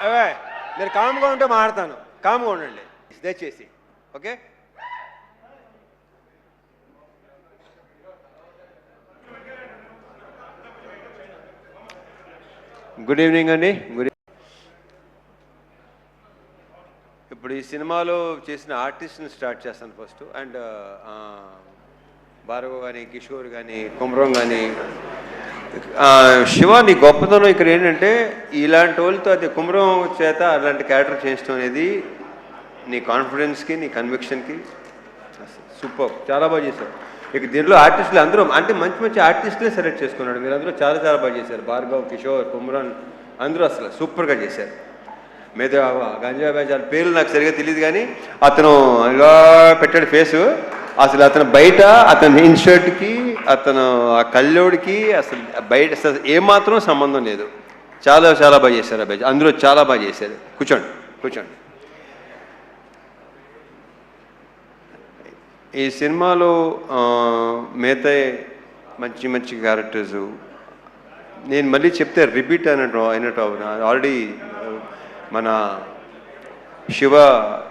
అవే నేను కామ్గా ఉంటే మాట్లాడతాను, కామ్గా ఉండండి దయచేసి. ఓకే, గుడ్ ఈవినింగ్ అండి. ఇప్పుడు ఈ సినిమాలో చేసిన ఆర్టిస్ట్ని స్టార్ట్ చేస్తాను ఫస్ట్. అండ్ భార్గవ్ కానీ, కిషోర్ కానీ, కుమ్రం కానీ, శివ నీ గొప్పతనం ఇక్కడ ఏంటంటే ఇలాంటి వాళ్ళతో అది కుమ్రం చేత అలాంటి క్యారెక్టర్ చేయించడం అనేది నీ కాన్ఫిడెన్స్కి, నీ కన్విక్షన్కి సూపర్, చాలా బాగా చేశారు. ఇక దీంట్లో ఆర్టిస్టులు అందరూ అంటే మంచి మంచి ఆర్టిస్టులే సెలెక్ట్ చేసుకున్నాడు. మీరు అందరూ చాలా చాలా బాగా చేశారు. భార్గవ్, కిషోర్, కుమ్రాన్ అందరూ అసలు సూపర్గా చేశారు. మీద గంజా బేజాల పేర్లు నాకు సరిగా తెలియదు కానీ అతను ఇలా పెట్టాడు ఫేసు. అసలు అతను బయట అతని ఇన్షర్ట్కి, అతను ఆ కళ్ళోడికి అసలు బయట అసలు ఏమాత్రం సంబంధం లేదు. చాలా చాలా బాగా చేశారు అబ్బాయి, అందరూ చాలా బాగా చేశారు. కూర్చోండి కూర్చోండి. ఈ సినిమాలో మిగతా మంచి మంచి క్యారెక్టర్సు నేను మళ్ళీ చెప్తే రిపీట్ అయినట్టు ఆల్రెడీ మన శివ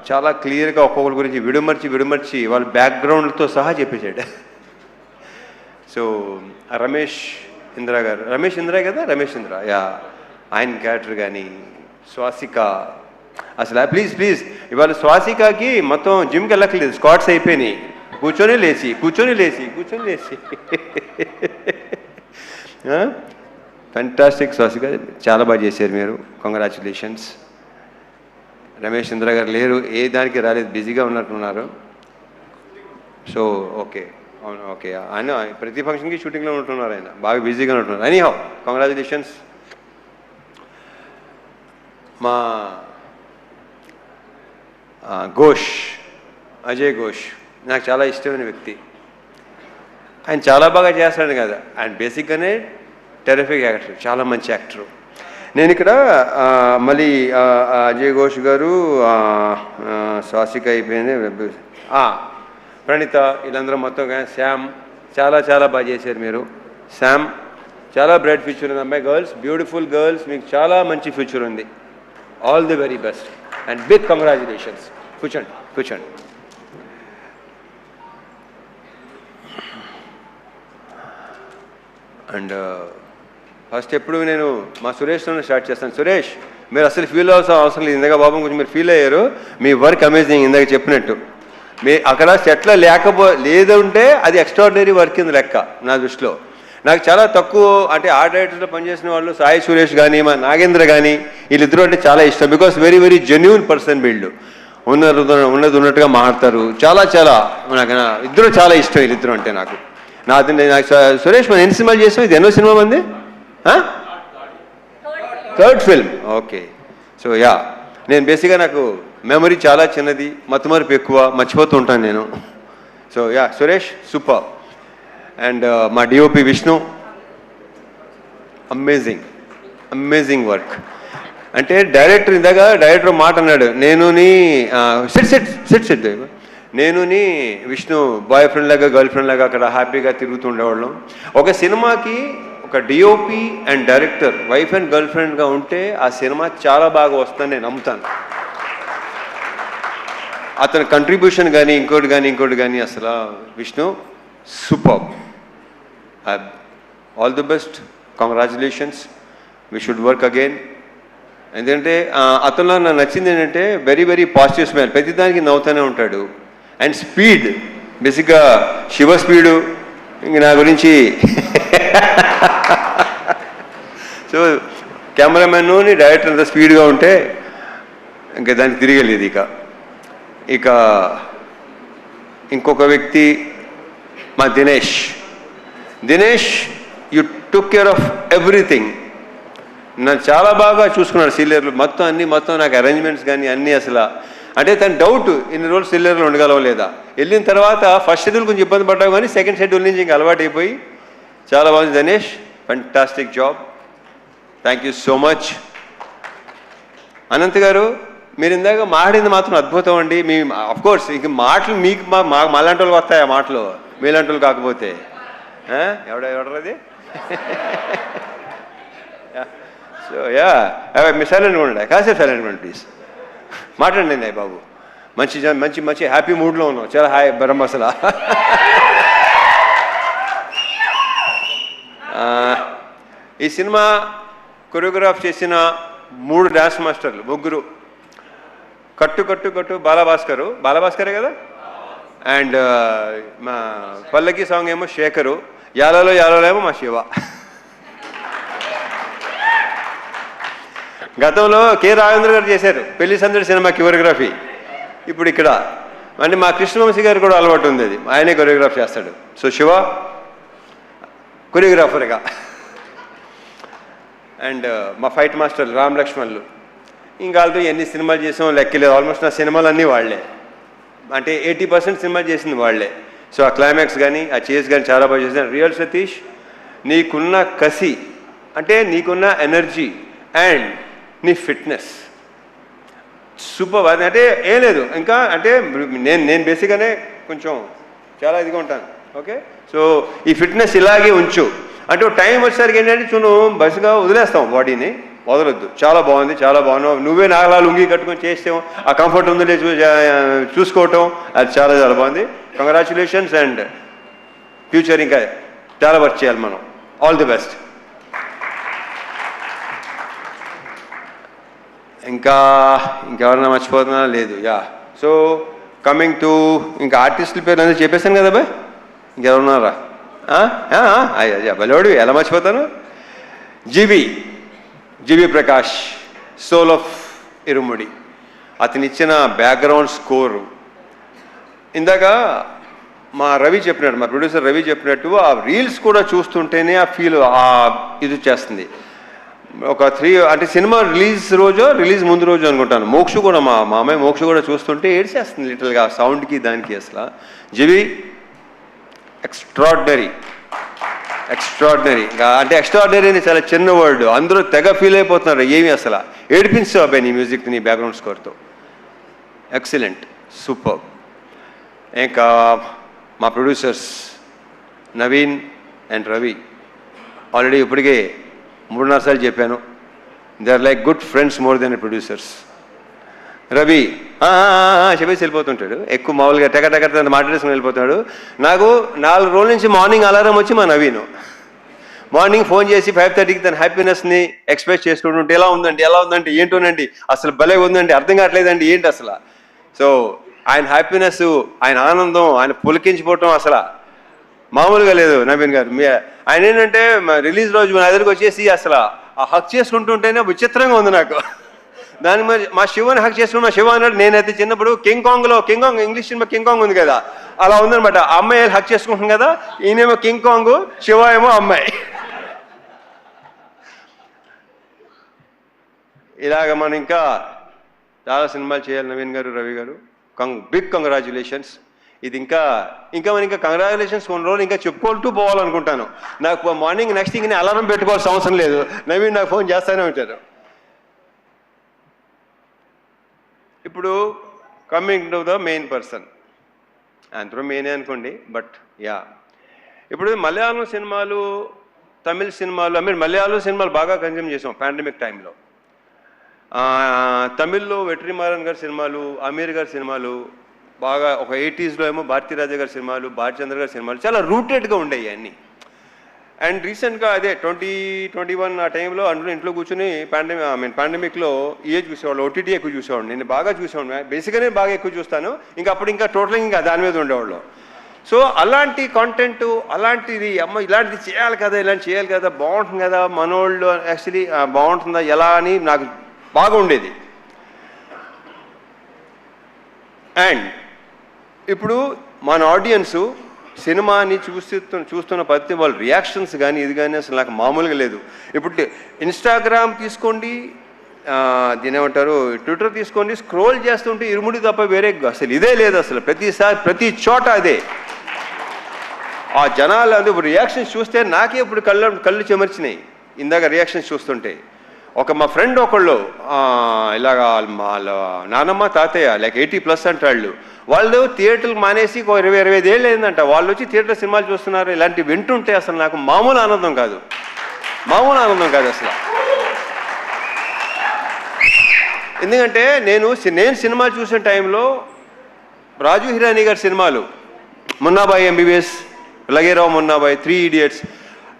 చాలా క్లియర్గా ఒక్కొక్కరి గురించి విడమర్చి వాళ్ళ బ్యాక్గ్రౌండ్తో సహా చెప్పేశాడు. సో రమేష్ ఇంద్ర గారు, రమేష్ ఇంద్ర యా, ఆయన క్యారెక్టర్ కానీ, స్వాసిక అసలు ప్లీజ్ ఇవాళ స్వాసికకి మొత్తం జిమ్కి వెళ్ళక్కర్లేదు, స్క్వాట్స్ అయిపోయినాయి. కూర్చొని లేచి ఫెంటాస్టిక్. స్వాసిక చాలా బాగా చేశారు మీరు, కంగ్రాచులేషన్స్. రమేష్ ఇంద్ర గారు లేరు, ఏ దానికి రాలేదు, బిజీగా ఉన్నట్టున్నారు. సో ఓకే, అవును ఓకే, ఆయన ప్రతి ఫంక్షన్కి షూటింగ్లో ఉంటున్నారు, ఆయన బాగా బిజీగా ఉంటున్నారు. Anyhow congratulations. మా ఘోష్, అజయ్ ఘోష్ నాకు చాలా ఇష్టమైన వ్యక్తి. ఆయన చాలా బాగా చేస్తాడు కదా, ఆయన బేసిక్గానే టెరిఫిక్ యాక్టర్, చాలా మంచి యాక్టరు. నేను ఇక్కడ మళ్ళీ అజయ్ ఘోష్ గారు, స్వాసిక అయిపోయింది, ప్రణీత, వీళ్ళందరూ మొత్తం శ్యామ్ చాలా చాలా బాగా చేశారు మీరు. శ్యామ్ చాలా బ్రైట్ ఫ్యూచర్ ఉంది అమ్మాయి. గర్ల్స్, బ్యూటిఫుల్ గర్ల్స్, మీకు చాలా మంచి ఫ్యూచర్ ఉంది. All the very best and big congratulations. కూర్చోండి. అండ్ ఫస్ట్ ఎప్పుడు నేను మా సురేష్తో స్టార్ట్ చేస్తాను. సురేష్, మీరు అసలు ఫీల్ అవ్వాల్సిన అవసరం లేదు. ఇందాక బాబు కొంచెం మీరు ఫీల్ అయ్యారు. మీ వర్క్ అమేజింగ్, ఇందాక చెప్పినట్టు. మీ అక్కడ సెట్లో లేదంటే అది ఎక్స్ట్రాడినరీ వర్క్ కింద లెక్క నా దృష్టిలో. నాకు చాలా తక్కువ అంటే ఆ డైరెక్టర్లో పనిచేసిన వాళ్ళు సాయి సురేష్ కానీ, మా నాగేంద్ర కానీ, వీళ్ళిద్దరూ అంటే చాలా ఇష్టం. Because very very genuine person వీళ్ళు, ఉన్నట్టుగా మాట్లాడతారు. చాలా నాకు ఇద్దరు చాలా ఇష్టం వీళ్ళిద్దరు అంటే. నాకు సురేష్ మనం ఎన్ని సినిమాలు చేసాం? ఇది ఎన్నో సినిమా మంది? Third film. Okay. So yeah, నేను బేసిక్గా నాకు మెమరీ చాలా చిన్నది, మతిమరుపు ఎక్కువ, మర్చిపోతూ ఉంటాను నేను. So yeah, Suresh super. And మా డిఓపి విష్ణు, అమేజింగ్ వర్క్. అంటే డైరెక్టర్ మాట అన్నాడు, నేనుని విష్ణు బాయ్ ఫ్రెండ్ లాగా గర్ల్ ఫ్రెండ్ లాగా అక్కడ హ్యాపీగా తిరుగుతూ ఉండేవాళ్ళం. ఒక సినిమాకి ఒక DOP and director wife and girl ఫ్రెండ్గా ఉంటే ఆ సినిమా చాలా బాగా వస్తుందని నేను నమ్ముతాను. అతని కంట్రిబ్యూషన్ కానీ ఇంకోటి కానీ అసలు Vishnu super. All the best, congratulations, we should work again. ఎందుకంటే అతనిలో నాకు నచ్చింది ఏంటంటే వెరీ వెరీ పాజిటివ్ స్మైల్, ప్రతిదానికి నవ్వుతూనే ఉంటాడు. అండ్ స్పీడ్, బేసిక్గా శివ స్పీడు ఇంక నా గురించి. సో కెమెరామెన్ని డైరెక్టర్ అంత స్పీడ్గా ఉంటే ఇంకా దానికి తిరిగలేదు. ఇక ఇంకొక వ్యక్తి మా Dinesh, you took care of everything. నన్ను చాలా బాగా చూసుకున్నాడు సీనియర్లు, మొత్తం నాకు అరేంజ్మెంట్స్ కానీ అన్నీ. అసలు అంటే తన డౌట్ ఇన్ని రోజులు సీనియర్లు ఉండగలవా లేదా. వెళ్ళిన తర్వాత ఫస్ట్ షెడ్యూల్ కొంచెం ఇబ్బంది పడ్డావు కానీ సెకండ్ షెడ్యూల్ నుంచి ఇంకా అలవాటు అయిపోయి చాలా బాగుంది. Dinesh, fantastic job, thank you so much. Anant గారు, మీరు ఇందాక మాట్లాడింది మాత్రం అద్భుతం అండి. మీ అఫ్కోర్స్ ఇంక మాటలు మీకు మాలాంటి వాళ్ళకి వస్తాయి ఆ మాటలు, మీలాంటి వాళ్ళు కాకపోతే. ఎవడది సో యా మీరు సైలెంట్గా ఉండండి, కాసేపు సైలెంట్గా ఉండండి ప్లీజ్. మాట్లాడండి బాబు, మంచి మంచి మంచి హ్యాపీ మూడ్లో ఉన్నాం, చాలా హాయ్ బరం అసలు. ఈ సినిమా కొరియోగ్రాఫ్ చేసిన 3 డాన్స్ మాస్టర్లు, ముగ్గురు. కట్టు కట్టు కట్టు బాలభాస్కరే కదా, అండ్ మా పల్లకి సాంగ్ ఏమో శేఖరు, యాలలో ఏమో మా శివ. గతంలో కె రాఘవేంద్ర గారు చేశారు పెళ్లి సందడి సినిమా కొరియోగ్రఫీ. ఇప్పుడు ఇక్కడ అంటే మా కృష్ణవంశీ గారు కూడా అలవాటు ఉంది, అది ఆయనే కొరియోగ్రాఫ్ చేస్తాడు. సో శివ కొరియోగ్రాఫర్గా, అండ్ మా ఫైట్ మాస్టర్లు రామ్ లక్ష్మణ్లు. ఇంకా వాళ్ళతో ఎన్ని సినిమాలు చేసాం లెక్కలేదు, ఆల్మోస్ట్ నా సినిమాలు అన్నీ వాళ్లే, అంటే 80% సినిమాలు చేసింది వాళ్లే. సో ఆ క్లైమాక్స్ కానీ ఆ చేస్ కానీ చాలా బాగా చేశాను. రియల్ సతీష్, నీకున్న కసి, అంటే నీకున్న ఎనర్జీ అండ్ నీ ఫిట్నెస్ సూపర్. అంటే ఏం లేదు ఇంకా, అంటే నేను బేసిక్గానే కొంచెం చాలా ఇదిగా ఉంటాను. ఓకే, సో ఈ ఫిట్నెస్ ఇలాగే ఉంచు. అంటే టైం వచ్చేసరికి ఏంటంటే చూను బస్సుగా వదిలేస్తాం, బాడీని వదలొద్దు. చాలా బాగుంది, చాలా బాగున్నావు, నువ్వే నాగలా లుంగి కట్టుకొని చేస్తాం, ఆ కంఫర్ట్ ఉందో చూసుకోవటం, అది చాలా చాలా బాగుంది. కంగ్రాచులేషన్స్, అండ్ ఫ్యూచర్ ఇంకా చాలా వర్క్ చేయాలి మనం. All the best. ఇంకెవరన్నా మర్చిపోతున్నా లేదు. యా, సో కమింగ్ టు ఇంకా ఆర్టిస్టుల పేరు అనేది చెప్పేశాను కదా బాయ్, ఇంకెవరున్నారా? బలోడు ఎలా మర్చిపోతాను. జీవి ప్రకాష్, సోల్ ఆఫ్ ఇరుముడి, అతను ఇచ్చిన బ్యాక్గ్రౌండ్ స్కోరు. ఇందాక మా రవి చెప్పినట్టు, మా ప్రొడ్యూసర్ రవి చెప్పినట్టు, ఆ రీల్స్ కూడా చూస్తుంటేనే ఆ ఫీల్ ఇది చేస్తుంది. ఒక 3 అంటే సినిమా రిలీజ్ ముందు రోజు అనుకుంటాను, మోక్ష కూడా మా అమ్మాయి మోక్ష కూడా చూస్తుంటే ఏడ్చేస్తుంది లిటిల్గా సౌండ్కి దానికి. అసలు జీవి ఎక్స్ట్రాడినరీ. అంటే ఎక్స్ట్రాడినరీ అని చాలా చిన్న వర్డ్, అందరూ తెగ ఫీల్ అయిపోతున్నారు. ఏమి అసలు ఏడిపించావు అబ్బాయి నీ మ్యూజిక్, నీ బ్యాక్గ్రౌండ్ స్కోర్తో. Excellent, super. ఇంకా మా producers Naveen and Ravi, already ఇప్పటికే 3-4 సార్లు చెప్పాను, they are like good friends more than producers. Ravi చెప్పేసి వెళ్ళిపోతుంటాడు, ఎక్కువ మామూలుగా టెక మాట్లాడేసుకుని వెళ్ళిపోతాడు. నాకు 4 రోజుల నుంచి మార్నింగ్ అలారం వచ్చి మా నవీను మార్నింగ్ ఫోన్ చేసి 5:30కి తన హ్యాపీనెస్ని ఎక్స్ప్రెస్ చేసుకుంటుంటే, ఎలా ఉందండి ఏంటోనండి అసలు భలే ఉందండి, అర్థం కావట్లేదండి ఏంటి అసలు. సో ఆయన హ్యాపీనెస్, ఆయన ఆనందం, ఆయన పులికించిపోవటం అసలు మామూలుగా లేదు. నవీన్ గారు ఆయన ఏంటంటే రిలీజ్ రోజు నా దగ్గరికి వచ్చేసి అసలు ఆ హక్ చేసుకుంటుంటేనే విచిత్రంగా ఉంది నాకు. దాని మరి మా శివని హక్ చేసుకుని మా శివ అన్నాడు, నేనైతే చిన్నప్పుడు king Kong English cinema king Kong ఉంది కదా, అలా ఉందనమాట. ఆ అమ్మాయి హక్ చేసుకుంటాం కదా, ఈయనేమో కింగ్ కాంగ్, శివ ఏమో అమ్మాయి. ఇలాగ మనం ఇంకా చాలా సినిమాలు చేయాలి నవీన్ గారు, రవి గారు. Big congratulations. ఇది ఇంకా కంగ్రాచులేషన్స్ కొన్ని రోజులు ఇంకా చెప్పుకుంటూ పోవాలనుకుంటాను. నాకు మార్నింగ్ నెక్స్ట్ థింగ్ అలారం పెట్టుకోవాల్సిన అవసరం లేదు, నవీన్ నాకు ఫోన్ చేస్తూనే ఉంటారు. ఇప్పుడు coming to the main person, అందరూ మెయినే అనుకోండి, బట్ యా, ఇప్పుడు మలయాళం సినిమాలు, తమిళ సినిమాలు, మలయాళం సినిమాలు బాగా కన్జ్యూమ్ చేసాం పాండమిక్ టైంలో. తమిళ్లో వెట్రిమారన్ గారి సినిమాలు, అమీర్ గారి సినిమాలు బాగా, ఒక 80s ఏమో భారతీరాజా గారి సినిమాలు, భారచంద్ర గారి సినిమాలు చాలా రూటెడ్గా ఉండేవి అన్నీ. అండ్ రీసెంట్గా అదే 2021 ఆ టైంలో అందులో ఇంట్లో కూర్చొని పాండమిక్లో చూసేవాళ్ళు, ఓటీటీ ఎక్కువ చూసేవాడు. నేను బాగా చూసేవాడు, బేసిక్గానే బాగా ఎక్కువ చూస్తాను. అప్పుడు ఇంకా టోటల్గా ఇంకా దాని మీద ఉండేవాళ్ళు. సో అలాంటి కాంటెంట్, అలాంటిది ఇలాంటిది చేయాలి కదా, ఇలాంటి చేయాలి కదా, బాగుంటుంది కదా, మనోళ్ళు యాక్చువల్లీ బాగుంటుందా ఎలా అని నాకు బాగా ఉండేది. అండ్ ఇప్పుడు మన ఆడియన్సు సినిమాని చూస్తున్న పద్ధతి, వాళ్ళ రియాక్షన్స్ కానీ ఇది కానీ అసలు నాకు మామూలుగా లేదు. ఇప్పుడు ఇన్స్టాగ్రామ్ తీసుకోండి, దీని ఏమంటారు, ట్విట్టర్ తీసుకోండి, స్క్రోల్ చేస్తుంటే ఇరుముడి తప్ప వేరే అసలు ఇదే లేదు. అసలు ప్రతి చోట అదే. ఆ జనాలు అది రియాక్షన్స్ చూస్తే నాకే ఇప్పుడు కళ్ళు చెమర్చినాయి ఇందాక రియాక్షన్స్ చూస్తుంటే. మా ఫ్రెండ్ ఒకళ్ళు ఇలాగా వాళ్ళ నానమ్మ తాతయ్య లైక్ 80+ అంటాళ్ళు, వాళ్ళు థియేటర్లు మానేసి 20-25 ఏళ్ళు అయిందంట, వాళ్ళు వచ్చి థియేటర్ సినిమాలు చూస్తున్నారు. ఇలాంటివి వింటుంటే అసలు నాకు మామూలు ఆనందం కాదు అసలు. ఎందుకంటే నేను సినిమా చూసిన టైంలో రాజు హిరానీ గారి సినిమాలు మున్నాబాయి ఎంబీబీఎస్, లగేరావు మున్నాబాయి, 3 Idiots,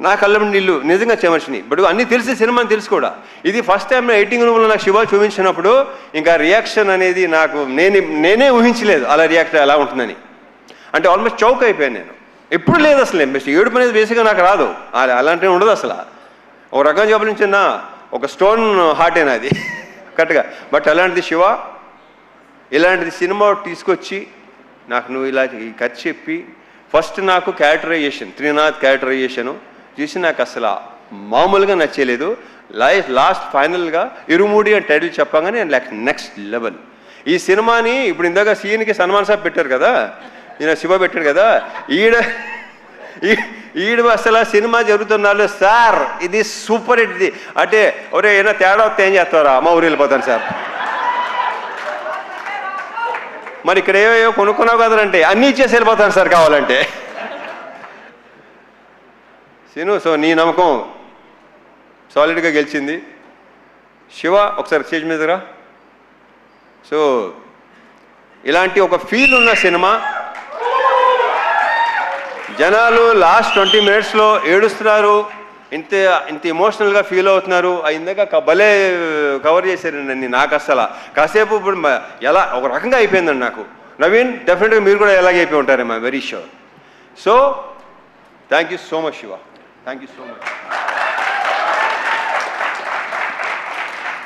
నా కళ్ళ నీళ్ళు నిజంగా చెమర్చినాయి. బట్ అన్నీ తెలిసి సినిమాని తెలుసు కూడా. ఇది ఫస్ట్ టైం ఎడిటింగ్ రూమ్లో నాకు శివ చూపించినప్పుడు ఇంకా రియాక్షన్ అనేది నాకు నేనే ఊహించలేదు అలా రియాక్ట్ ఎలా ఉంటుందని. అంటే ఆల్మోస్ట్ చౌక్ అయిపోయాను నేను. ఎప్పుడు లేదు అసలు ఏడుపు అనేది బేసిక్గా నాకు రాదు, అలాంటివి ఉండదు అసలు. ఒక రకం చెప్పిన ఒక స్టోన్ హార్ట్ అయినా అది కరెక్ట్గా. బట్ అలాంటిది శివ ఇలాంటిది సినిమా తీసుకొచ్చి నాకు నువ్వు ఇలా ఈ కథ చెప్పి ఫస్ట్ నాకు క్యారెక్టరైజేషన్, త్రినాథ్ క్యారెక్టరైజేషను చూసి నాకు అసలు మామూలుగా నచ్చలేదు. లాస్ట్ ఫైనల్గా ఇరుమూడి అని టైటిల్ చెప్పగానే నెక్స్ట్ లెవెల్. ఈ సినిమాని ఇప్పుడు ఇందాక సీన్కి సన్మాన్ సాబ్ పెట్టారు కదా, ఈయన శివ పెట్టాడు కదా, ఈడు అసలు సినిమా జరుగుతున్నాడు సార్ ఇది సూపర్ హిట్. ఇది అంటే ఒరే ఏదైనా తేడా వస్తే ఏం చేస్తారా, మా ఊరు వెళ్ళిపోతాను సార్. మరి ఇక్కడ ఏవో కొనుక్కున్నావు కదంటే అన్నీ ఇచ్చేసి వెళ్ళిపోతాను సార్ కావాలంటే. సీను, సో నీ నమ్మకం సాలిడ్గా గెలిచింది. శివ ఒకసారి స్టేజ్ మీదరా. సో ఇలాంటి ఒక ఫీల్ ఉన్న సినిమా, జనాలు లాస్ట్ 20 minutesలో ఏడుస్తున్నారు, ఇంత ఎమోషనల్గా ఫీల్ అవుతున్నారు. ఇందాక భలే కవర్ చేశారండి. నాకు అసలు కాసేపు ఇప్పుడు ఎలా ఒక రకంగా అయిపోయిందండి నాకు. నవీన్, డెఫినెట్గా మీరు కూడా ఎలాగే అయిపోయి ఉంటారేమో, very sure. So thank you so much Shiva, thank you so much.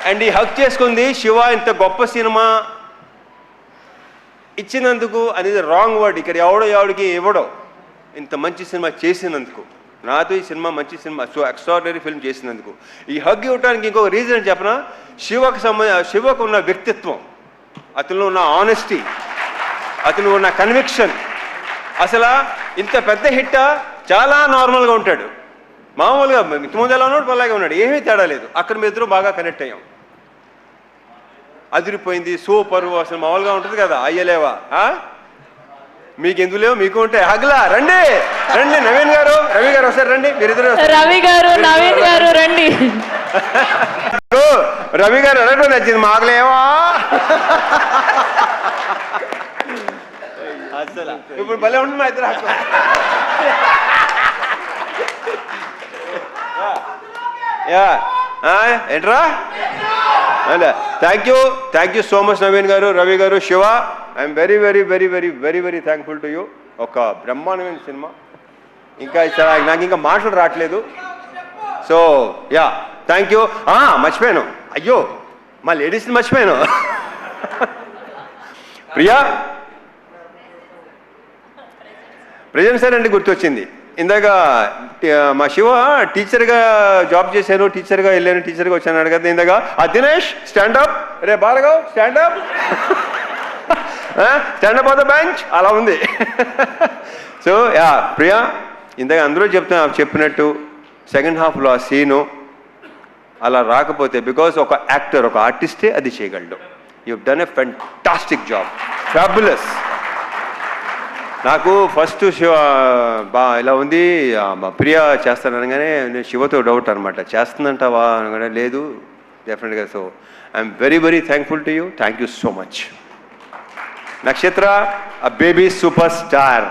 And ఈ హక్ చేసుకుంది శివ ఇంత గొప్ప సినిమా ఇచ్చినందుకు అనేది రాంగ్ వర్డ్. ఇక్కడ ఎవడికి ఇవ్వడో ఇంత మంచి సినిమా చేసినందుకు, నాతో ఈ సినిమా మంచి సినిమా, సో ఎక్స్ట్రాడినరీ ఫిల్మ్ చేసినందుకు. ఈ హగ్ ఇవ్వడానికి ఇంకొక రీజన్ చెప్పనా, శివకు ఉన్న వ్యక్తిత్వం, అతనిలో ఉన్న ఆనెస్టీ, అతను ఉన్న కన్విక్షన్. అసలు ఇంత పెద్ద హిట్ చాలా నార్మల్గా ఉంటాడు, మామూలుగా ముందు ఎలా ఉన్నాడు అలాగే ఉన్నాడు, ఏమీ తేడా లేదు. అక్కడ మీ ఇద్దరు బాగా కనెక్ట్ అయ్యాం, అదిరిపోయింది, సూపరు. అసలు మామూలుగా ఉంటుంది కదా, అయ్యలేవా మీకు ఎందుకు లేవు, మీకు ఉంటాయి. హగ్లా రండి రండి, నవీన్ గారు రవి గారు ఒకసారి రండి, మీరిద్దరు. రవి గారు నవీన్ గారు రండి. రవి గారు అడగడం నచ్చింది, మాకులేవా అసలు ఇప్పుడు భలే ఉంటుంది మా ఇద్దరు. ఏంట్రా, thank you so much Naveen గారు, రవి గారు, Shiva. I'm very very very very very very thankful to you. ఒక బ్రహ్మాండమైన సినిమా, ఇంకా నాకు ఇంకా మాటలు రావట్లేదు. So yeah, thank you. మర్చిపోయాను, అయ్యో మా లేడీస్ని మర్చిపోయాను. ప్రియా ప్రజెంట్ సార్ అంటే గుర్తొచ్చింది. ఇందాక మా శివ టీచర్గా జాబ్ చేశాను, టీచర్గా వెళ్ళాను, టీచర్గా వచ్చాను కదా ఇందాక. దినేష్ స్టాండప్, రే Bhargav stand up, stand up on the bench, అలా ఉంది. సో యా ప్రియా, ఇందాక అందరూ చెప్పినట్టు సెకండ్ హాఫ్లో ఆ సీను అలా రాకపోతే, బికాజ్ ఒక యాక్టర్, ఒక ఆర్టిస్టే అది చేయగలడు. You done a fantastic job, fabulous. నాకు ఫస్ట్ శివ ఇలా ఉంది, ప్రియా చేస్తాననగానే నేను శివతో డౌట్ అనమాట, చేస్తుందంటావా అనగానే లేదు, డెఫినెట్గా. So I'm very very thankful to you, thank you so much. నక్షత్ర, ఆ బేబీ సూపర్ స్టార్.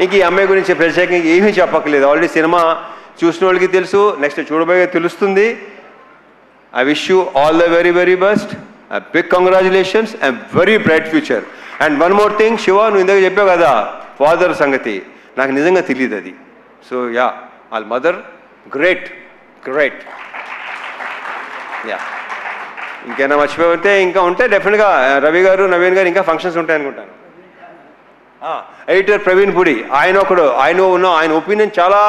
ఇంక ఈ అమ్మాయి గురించి ప్రత్యేకంగా ఏమీ చెప్పక్కర్లేదు, ఆల్రెడీ సినిమా చూసిన వాళ్ళకి తెలుసు, నెక్స్ట్ చూడబోయే తెలుస్తుంది. I wish you all the very very best, big congratulations and very bright future. And one more thing Shiva, నువ్వు ఇందాక చెప్పావు కదా ఫాదర్ సంగతి, నాకు నిజంగా తెలియదు అది. సో యా, వాళ్ళ మదర్ గ్రేట్ గ్రేట్. యా, ఇంకేనా మర్చిపోతే ఇంకా ఉంటే డెఫినెట్గా రవి గారు, నవీన్ గారు ఇంకా ఫంక్షన్స్ ఉంటాయనుకుంటాను. ఎడిటర్ ప్రవీణ్ పుడి, ఆయన ఒపీనియన్ చాలా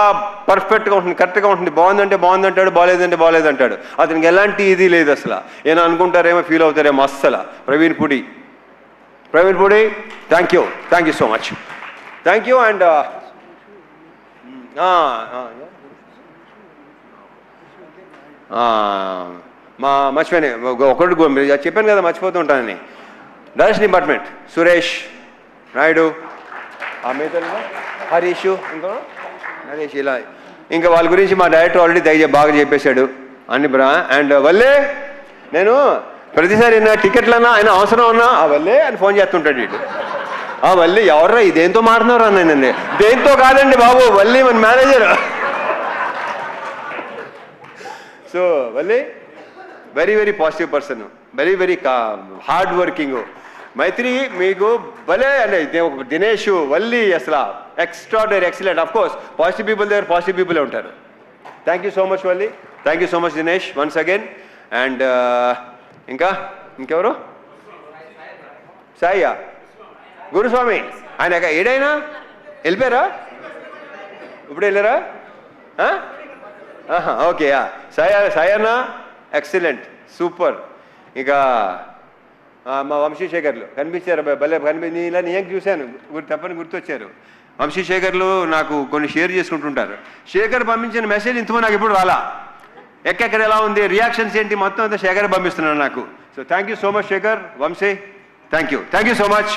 పర్ఫెక్ట్గా ఉంటుంది, కరెక్ట్గా ఉంటుంది. బాగుందంటే బాగుందంటాడు, బాగాలేదంటే బాగాలేదంటాడు. అతనికి ఎలాంటి ఇది లేదు అసలు. ఏమైనా అనుకుంటారేమో, ఫీల్ అవుతారేమో అస్సలు. Praveen Pudi thank you so much, thank you. And మర్చిపోయాను ఒకటి చెప్పాను కదా, మర్చిపోతూ ఉంటానని. డైరెక్షన్ డిపార్ట్మెంట్ సురేష్ నాయుడు, హరీష్, ఇంకా నరేష్, ఇలా ఇంకా వాళ్ళ గురించి మా డైరెక్టర్ ఆల్రెడీ బాగా చెప్పేశాడు అన్ని. అండ్ వల్లే నేను ప్రతిసారి నా టికెట్లన్నా ఆయన అవసరం ఉన్నా ఆ వల్లే అని ఫోన్ చేస్తుంటాడు వీడు. ఆ వల్లి ఎవర్రా ఇదేంతో మాట్లాడుతున్నారు అన్నానండి. దేంతో కాదండి బాబు, వల్లి మన manager. So Valli very very positive person, very very hard working. Mythri మీకు భలే అంటే దినేష్ వల్లి అసలు extraordinary excellent. Of course positive people దగ్గర పాజిటివ్ పీపులే ఉంటారు. Thank you so much Valli, thank you so much Dinesh once again. And ఇంకెవరు? సాయియా గురుస్వామి, ఆయన ఏడైనా వెళ్ళిపోయారా? ఇప్పుడు వెళ్ళారా? Okay, Sayanna excellent, super. ఇక మా వంశీశేఖర్లు కనిపించారు, భలే ఇలా నేను చూశాను, తప్పని గుర్తొచ్చారు. వంశీశేఖర్లు నాకు కొన్ని షేర్ చేసుకుంటుంటారు. శేఖర్ పంపించిన మెసేజ్ ఇంతమంది నాకు ఇప్పుడు రాలా, ఎక్కడెక్కడ ఎలా ఉంది, రియాక్షన్స్ ఏంటి, మొత్తం అంతా శేఖర్ పంపిస్తున్నాను నాకు. So thank you so much Shekhar, Vamsi, thank you so much.